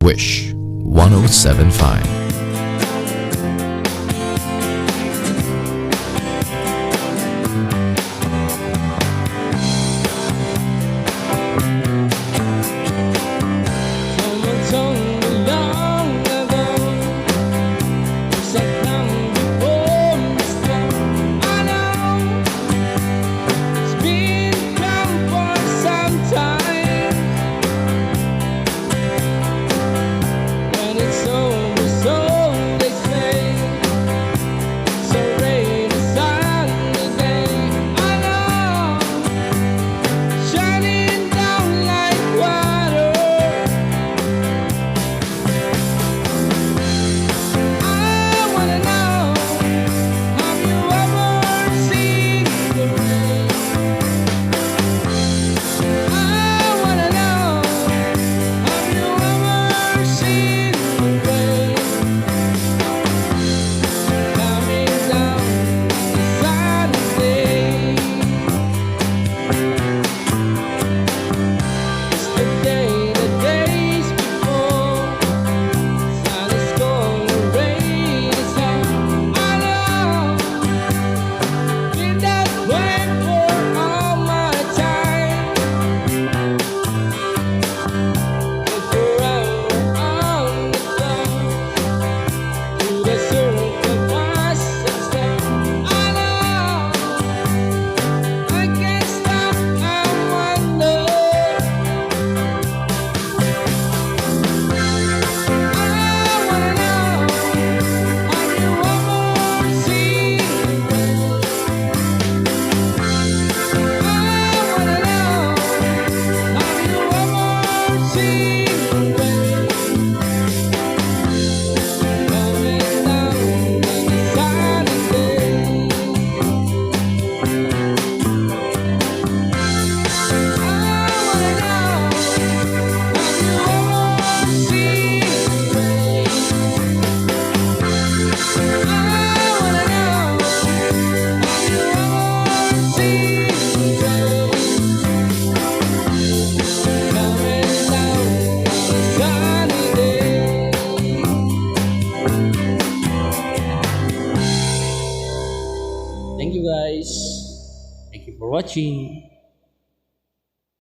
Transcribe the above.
Wish 1075. Someone told me long ago, said come before me storm. I know it's been come for some time. When it's over, so they say, so rain is sunny day. I know, shining down like water. I wanna know, have you ever seen the rain? I wanna know, have you ever seen the rain coming down the sunny day? Yesterday, the days before, sun is cold and rain is hot. I know, been that way for all my time. And forever on the clock, through the circle was and stop. I know, I can't stop. I wonder. I wanna know, have you ever seen the rain? I wanna know, have you ever seen the rain coming down on a sunny day? I wanna know, have you ever seen the rain? I wanna know, have you ever seen the rain coming down on a sunny day? Thank you guys. Thank you for watching.